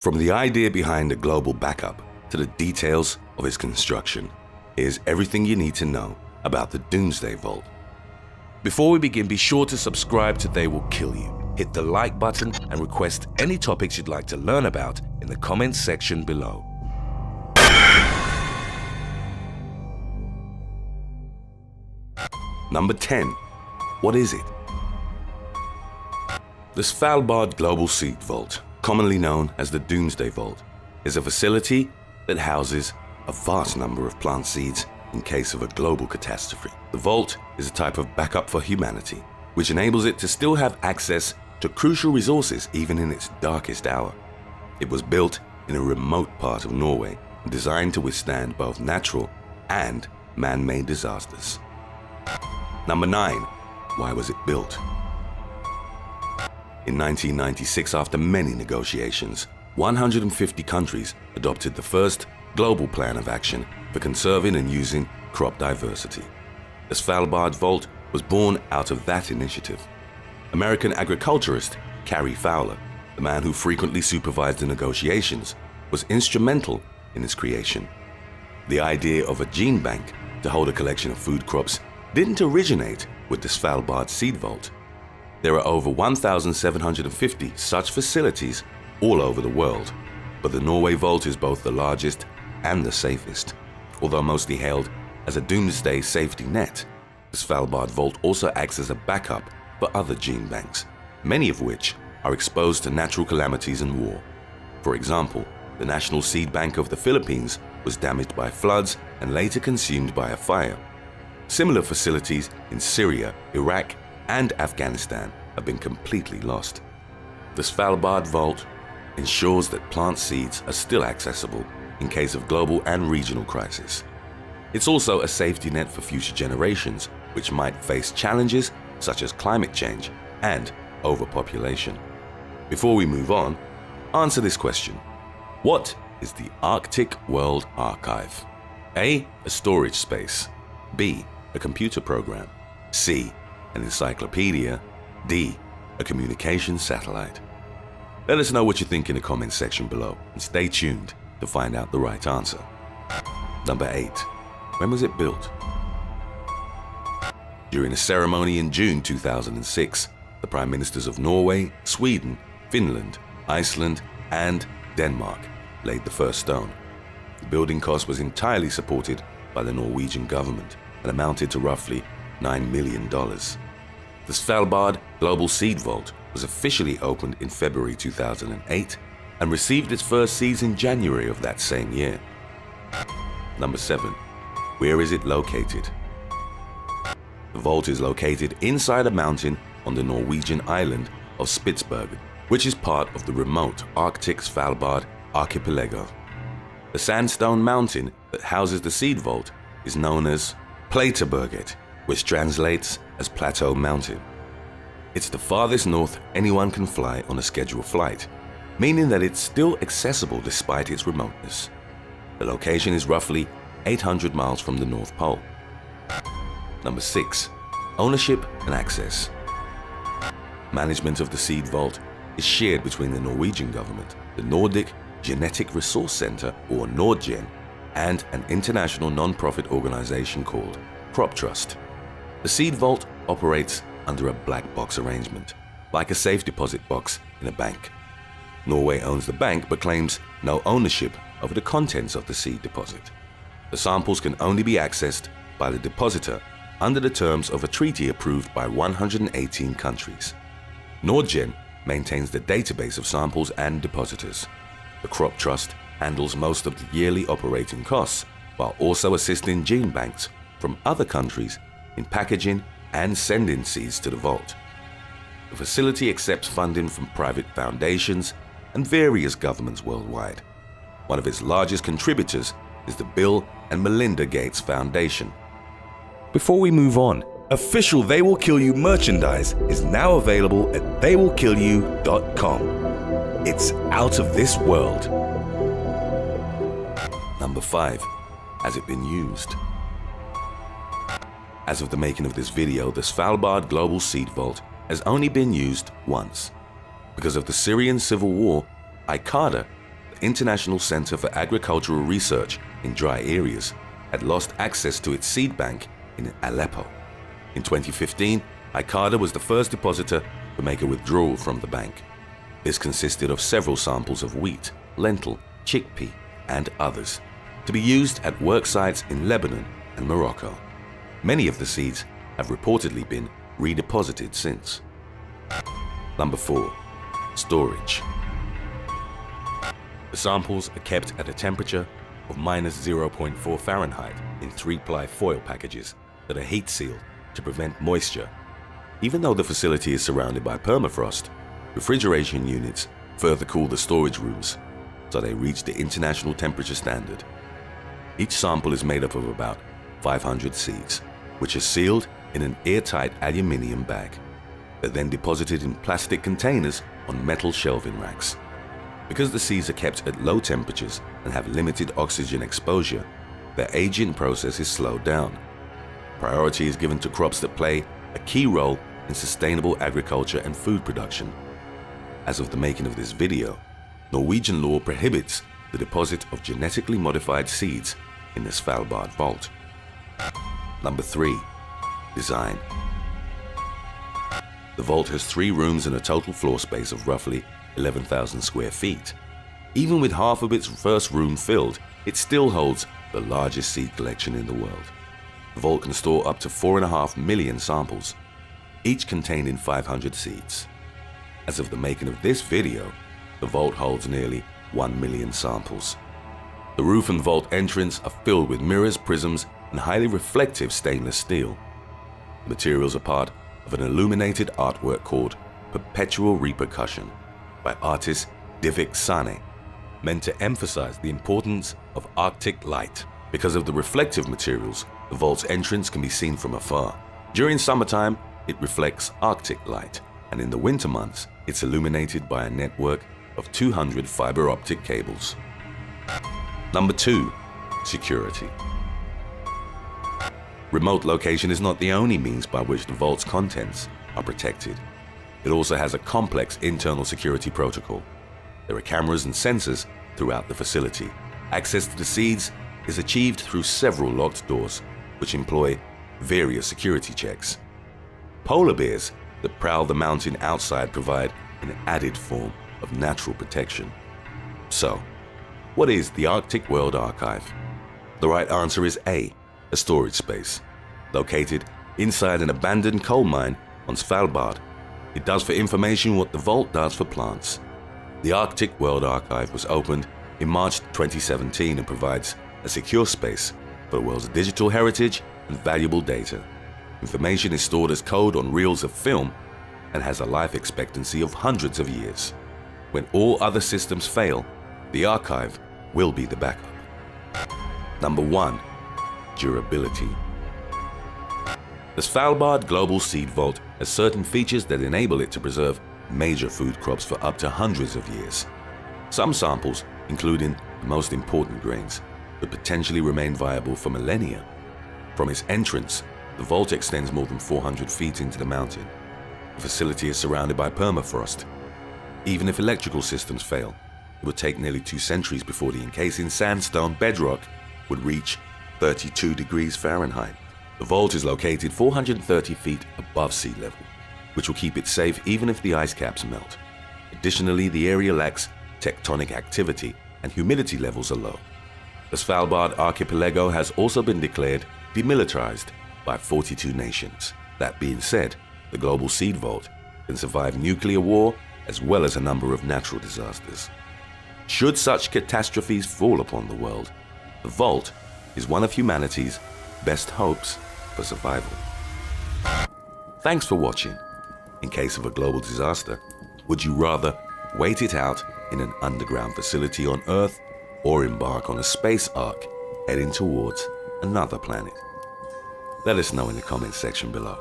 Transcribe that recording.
From the idea behind a global backup to the details of its construction, here's everything you need to know about the Doomsday Vault. Before we begin, be sure to subscribe to They Will Kill You. Hit the like button and request any topics you'd like to learn about in the comments section below. Number 10. What is it? The Svalbard Global Seed Vault, commonly known as the Doomsday Vault, is a facility that houses a vast number of plant seeds in case of a global catastrophe. The vault is a type of backup for humanity, which enables it to still have access to crucial resources even in its darkest hour. It was built in a remote part of Norway and designed to withstand both natural and man-made disasters. Number 9. Why was it built? In 1996, after many negotiations, 150 countries adopted the first global plan of action for conserving and using crop diversity. The Svalbard Vault was born out of that initiative. American agriculturist Carrie Fowler, the man who frequently supervised the negotiations, was instrumental in its creation. The idea of a gene bank to hold a collection of food crops didn't originate with the Svalbard Seed Vault. There are over 1,750 such facilities all over the world, but the Norway Vault is both the largest and the safest. Although mostly held as a doomsday safety net, the Svalbard Vault also acts as a backup for other gene banks, many of which are exposed to natural calamities and war. For example, the National Seed Bank of the Philippines was damaged by floods and later consumed by a fire. Similar facilities in Syria, Iraq, and Afghanistan have been completely lost. The Svalbard Vault ensures that plant seeds are still accessible in case of global and regional crisis. It's also a safety net for future generations, which might face challenges such as climate change and overpopulation. Before we move on, answer this question. What is the Arctic World Archive? A storage space. B, a computer program. C, an encyclopedia. D, a communication satellite. Let us know what you think in the comments section below and stay tuned to find out the right answer. Number 8. When was it built? During a ceremony in June 2006, the Prime Ministers of Norway, Sweden, Finland, Iceland, and Denmark laid the first stone. The building cost was entirely supported by the Norwegian government and amounted to roughly $9 million. The Svalbard Global Seed Vault was officially opened in February 2008 and received its first seeds in January of that same year. Number 7. Where is it located? The vault is located inside a mountain on the Norwegian island of Spitsbergen, which is part of the remote Arctic Svalbard archipelago. The sandstone mountain that houses the seed vault is known as Plateberget, which translates as Plateau Mountain. It's the farthest north anyone can fly on a scheduled flight, meaning that it's still accessible despite its remoteness. The location is roughly 800 miles from the North Pole. Number 6. Ownership and access. Management of the Seed Vault is shared between the Norwegian government, the Nordic Genetic Resource Center, or Nordgen, and an international non-profit organization called Crop Trust. The Seed Vault operates under a black box arrangement, like a safe deposit box in a bank. Norway owns the bank but claims no ownership over the contents of the seed deposit. The samples can only be accessed by the depositor under the terms of a treaty approved by 118 countries. Nordgen maintains the database of samples and depositors. The Crop Trust handles most of the yearly operating costs, while also assisting gene banks from other countries in packaging and sending seeds to the vault. The facility accepts funding from private foundations and various governments worldwide. One of its largest contributors is the Bill and Melinda Gates Foundation. Before we move on, official They Will Kill You merchandise is now available at theywillkillyou.com. It's out of this world. Number 5. Has it been used? As of the making of this video, the Svalbard Global Seed Vault has only been used once. Because of the Syrian civil war, ICADA International Center for Agricultural Research in dry areas had lost access to its seed bank in Aleppo. In 2015, ICADA was the first depositor to make a withdrawal from the bank. This consisted of several samples of wheat, lentil, chickpea, and others, to be used at work sites in Lebanon and Morocco. Many of the seeds have reportedly been redeposited since. Number 4. Storage. The samples are kept at a temperature of -0.4 Fahrenheit in 3-ply foil packages that are heat sealed to prevent moisture. Even though the facility is surrounded by permafrost, refrigeration units further cool the storage rooms so they reach the international temperature standard. Each sample is made up of about 500 seeds, which are sealed in an airtight aluminium bag. They're then deposited in plastic containers on metal shelving racks. Because the seeds are kept at low temperatures and have limited oxygen exposure, their aging process is slowed down. Priority is given to crops that play a key role in sustainable agriculture and food production. As of the making of this video, Norwegian law prohibits the deposit of genetically modified seeds in the Svalbard vault. Number 3. Design. The vault has 3 rooms and a total floor space of roughly 11,000 square feet. Even with half of its first room filled, it still holds the largest seed collection in the world. The vault can store up to 4.5 million samples, each containing 500 seeds. As of the making of this video, the vault holds nearly 1 million samples. The roof and vault entrance are filled with mirrors, prisms, and highly reflective stainless steel. The materials are part of an illuminated artwork called Perpetual Repercussion by artist Divik Sane, meant to emphasize the importance of Arctic light. Because of the reflective materials, the vault's entrance can be seen from afar. During summertime, it reflects Arctic light, and in the winter months, it's illuminated by a network of 200 fiber optic cables. Number 2. Security. Remote location is not the only means by which the vault's contents are protected. It also has a complex internal security protocol. There are cameras and sensors throughout the facility. Access to the seeds is achieved through several locked doors, which employ various security checks. Polar bears that prowl the mountain outside provide an added form of natural protection. So, what is the Arctic World Archive? The right answer is A, a storage space. Located inside an abandoned coal mine on Svalbard, it does for information what the vault does for plants. The Arctic World Archive was opened in March 2017 and provides a secure space for the world's digital heritage and valuable data. Information is stored as code on reels of film and has a life expectancy of hundreds of years. When all other systems fail, the archive will be the backup. Number 1. Durability. The Svalbard Global Seed Vault has certain features that enable it to preserve major food crops for up to hundreds of years. Some samples, including the most important grains, could potentially remain viable for millennia. From its entrance, the vault extends more than 400 feet into the mountain. The facility is surrounded by permafrost. Even if electrical systems fail, it would take nearly 2 centuries before the encasing sandstone bedrock would reach 32 degrees Fahrenheit. The vault is located 430 feet above sea level, which will keep it safe even if the ice caps melt. Additionally, the area lacks tectonic activity and humidity levels are low. The Svalbard archipelago has also been declared demilitarized by 42 nations. That being said, the Global Seed Vault can survive nuclear war as well as a number of natural disasters. Should such catastrophes fall upon the world, the vault is one of humanity's best hopes for survival. Thanks for watching. In case of a global disaster, would you rather wait it out in an underground facility on Earth or embark on a space ark heading towards another planet? Let us know in the comments section below.